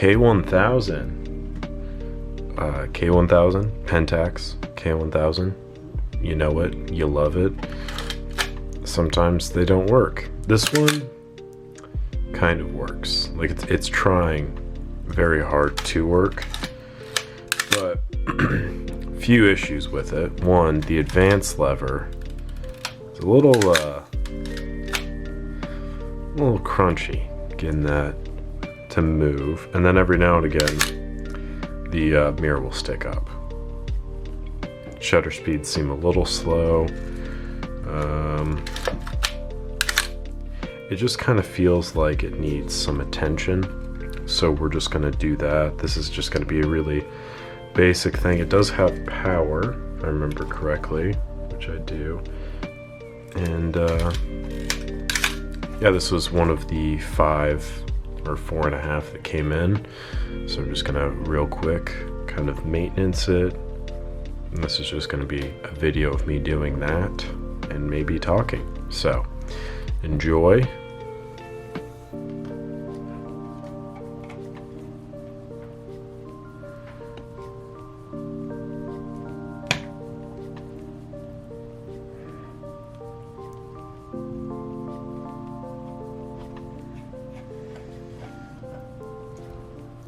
K1000. K1000, Pentax, K1000. You know it, you love it. Sometimes they don't work. This one kind of works. Like it's trying very hard to work, but few issues with it. One, the advance lever is a little crunchy, getting that to move, and then every now and again the mirror will stick up. Shutter speeds seem a little slow. It just kind of feels like it needs some attention, so we're just going to do that. This is just going to be a really basic thing. It does have power, if I remember correctly, which I do. And yeah, this was one of the 5 or 4.5 that came in, so I'm just gonna real quick kind of maintenance it, and this is just going to be a video of me doing that and maybe talking. So enjoy.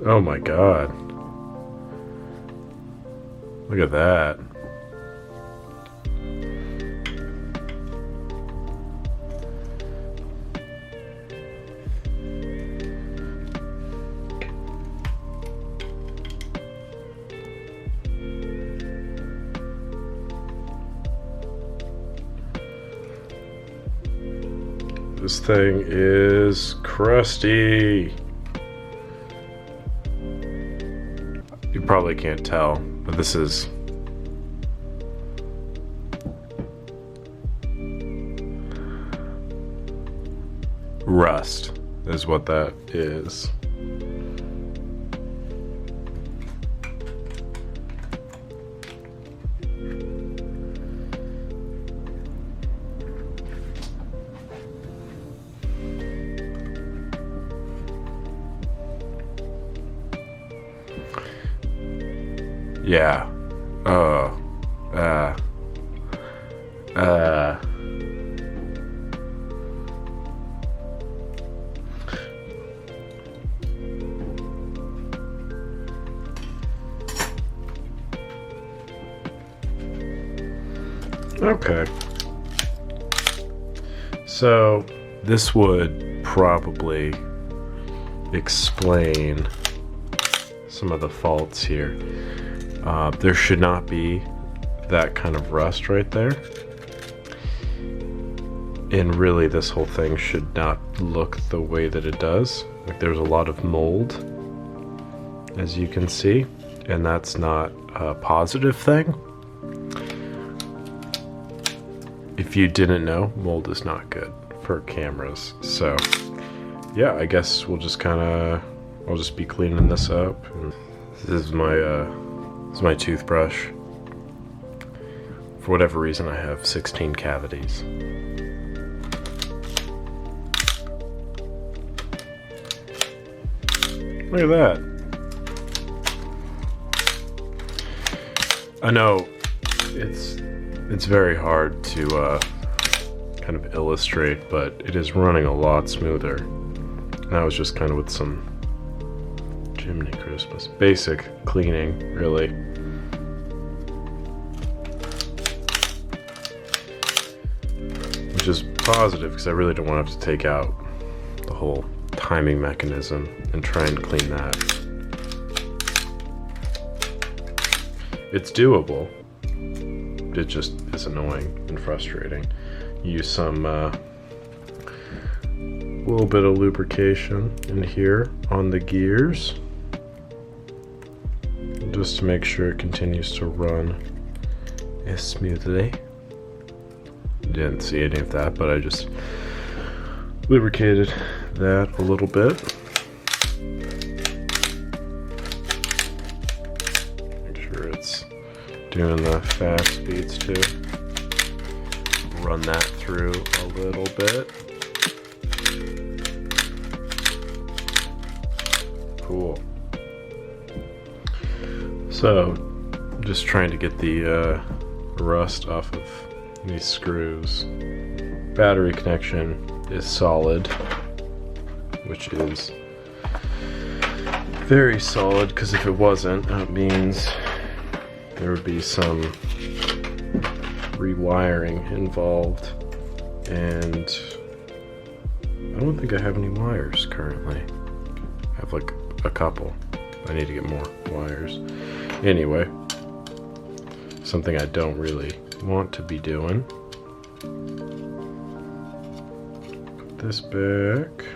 Oh my God. Look at that. This thing is crusty. You probably can't tell, but this is rust, is what that is. Yeah. Okay. So this would probably explain some of the faults here. There should not be that kind of rust right there. And really this whole thing should not look the way that it does. Like there's a lot of mold, as you can see, and that's not a positive thing. If you didn't know, mold is not good for cameras. So yeah, I guess we'll just I'll just be cleaning this up. And this is my toothbrush. For whatever reason, I have 16 cavities. Look at that. I know it's very hard to kind of illustrate, but it is running a lot smoother. And that was just kind of with some Jiminy Christmas. Basic cleaning, really. Which is positive, because I really don't want to have to take out the whole timing mechanism and try and clean that. It's doable. It just is annoying and frustrating. Use some little bit of lubrication in here on the gears, just to make sure it continues to run as smoothly. Didn't see any of that, but I just lubricated that a little bit. Make sure it's doing the fast speeds too. Run that through a little bit. Cool. So, just trying to get the rust off of these screws. Battery connection is solid, which is very solid, because if it wasn't, that means there would be some rewiring involved, and I don't think I have any wires currently. I have like a couple. I need to get more wires. Anyway, something I don't really want to be doing. Put this back.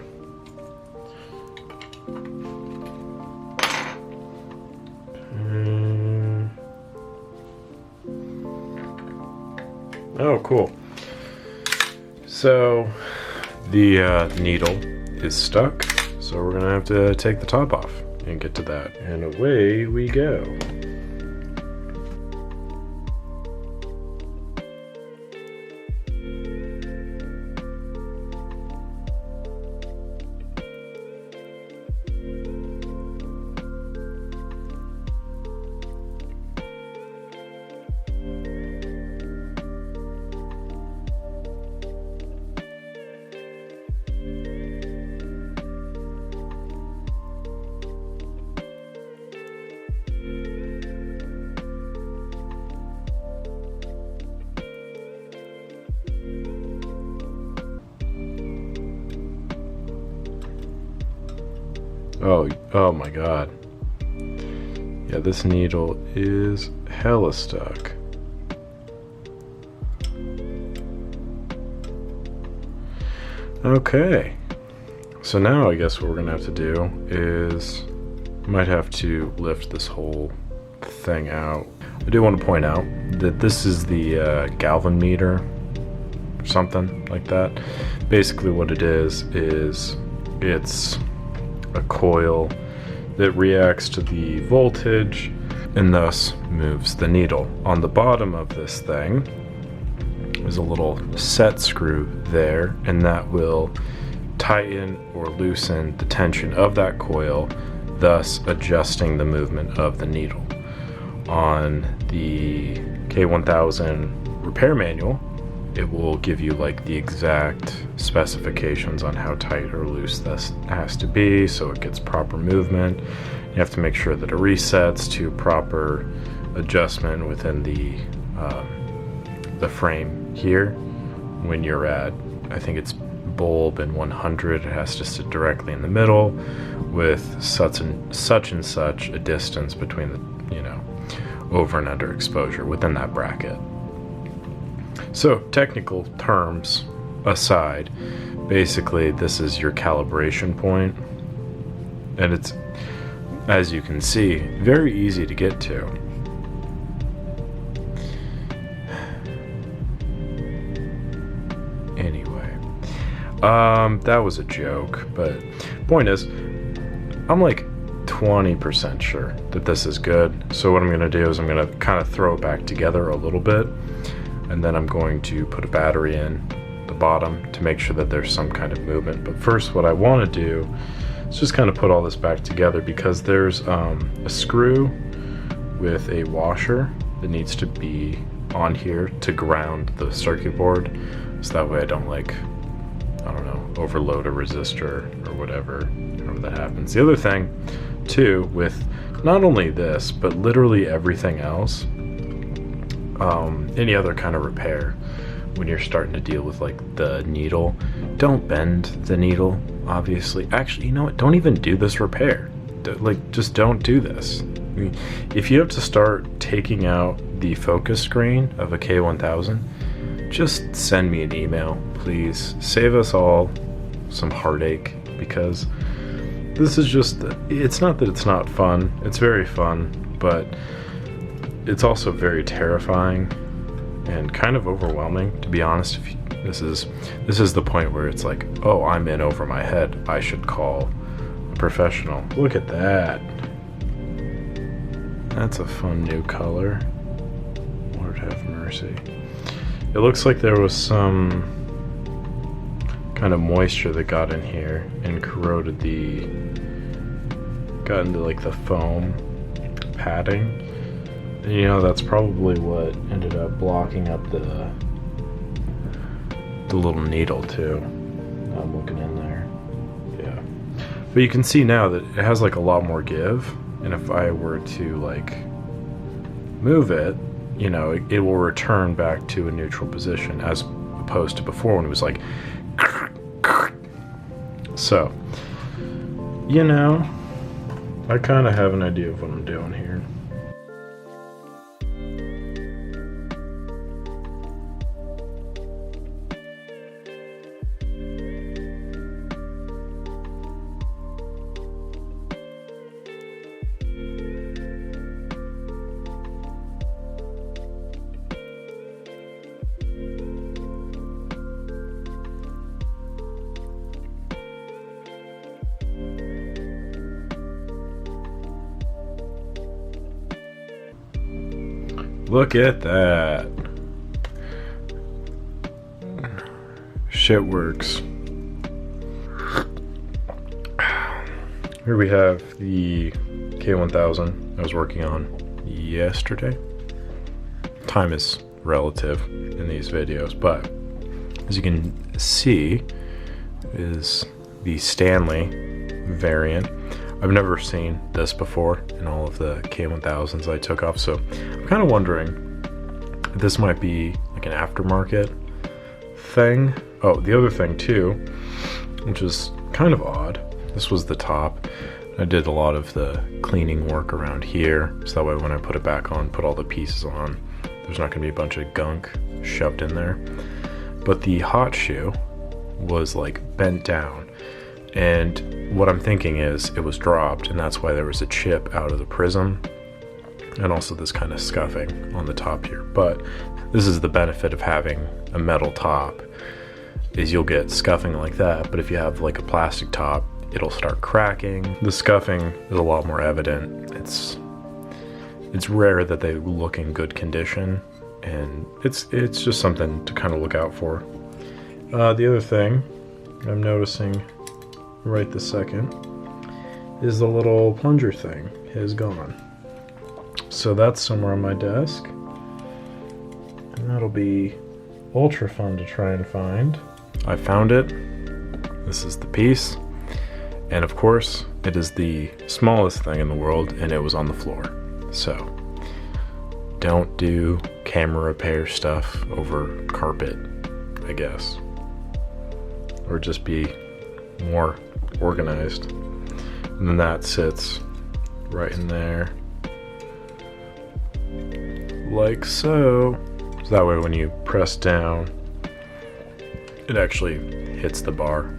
Oh, cool. So the needle is stuck, so we're gonna have to take the top off and get to that. And away we go. Oh my god. Yeah, this needle is hella stuck. Okay. So now I guess what we're gonna have to do is might have to lift this whole thing out. I do want to point out that this is the Galvin meter, or something like that. Basically what it is it's a coil that reacts to the voltage and thus moves the needle. On the bottom of this thing is a little set screw there, and that will tighten or loosen the tension of that coil, thus adjusting the movement of the needle. On the K1000 repair manual, it will give you like the exact specifications on how tight or loose this has to be so it gets proper movement. You have to make sure that it resets to proper adjustment within the frame here. When you're at, I think it's bulb and 100, it has to sit directly in the middle with such and such a distance between the, you know, over and under exposure within that bracket. So, technical terms aside, basically this is your calibration point, and it's, as you can see, very easy to get to. Anyway, that was a joke, but point is, I'm like 20% sure that this is good. So what I'm going to do is I'm going to kind of throw it back together a little bit, and then I'm going to put a battery in the bottom to make sure that there's some kind of movement. But first, what I want to do is just kind of put all this back together, because there's a screw with a washer that needs to be on here to ground the circuit board, so that way I don't, like, I don't know, overload a resistor or whatever, however that happens. The other thing too, with not only this but literally everything else, any other kind of repair, when you're starting to deal with like the needle, don't bend the needle, obviously. Actually, you know what, don't even do this repair. Like, just don't do this. I mean, if you have to start taking out the focus screen of a K1000, just send me an email, please. Save us all some heartache, because this is just, it's not that it's not fun, it's very fun, but it's also very terrifying and kind of overwhelming, to be honest. If you, this is the point where it's like, oh, I'm in over my head, I should call a professional. Look at that. That's a fun new color. Lord have mercy. It looks like there was some kind of moisture that got in here and corroded got into like the foam. padding. And, you know, that's probably what ended up blocking up the little needle too. I'm looking in there. Yeah. But you can see now that it has like a lot more give. And if I were to like move it, you know, it will return back to a neutral position as opposed to before when it was like. So, you know, I kind of have an idea of what I'm doing here. Look at that. Shit works. Here we have the K1000 I was working on yesterday. Time is relative in these videos, but as you can see is the Stanley variant. I've never seen this before in all of the K1000s I took off, so I'm kind of wondering if this might be like an aftermarket thing. Oh, the other thing too, which is kind of odd, this was the top. I did a lot of the cleaning work around here, so that way when I put it back on, put all the pieces on, there's not going to be a bunch of gunk shoved in there. But the hot shoe was like bent down, and what I'm thinking is it was dropped, and that's why there was a chip out of the prism, and also this kind of scuffing on the top here. But this is the benefit of having a metal top, is you'll get scuffing like that, but if you have like a plastic top, it'll start cracking. The scuffing is a lot more evident. It's rare that they look in good condition, and it's just something to kind of look out for. The other thing I'm noticing right this second is the little plunger thing is gone. So that's somewhere on my desk, and that'll be ultra fun to try and find. I found it. This is the piece, and of course it is the smallest thing in the world, and it was on the floor. So don't do camera repair stuff over carpet, I guess, or just be more organized. And then that sits right in there like so. So that way when you press down, it actually hits the bar.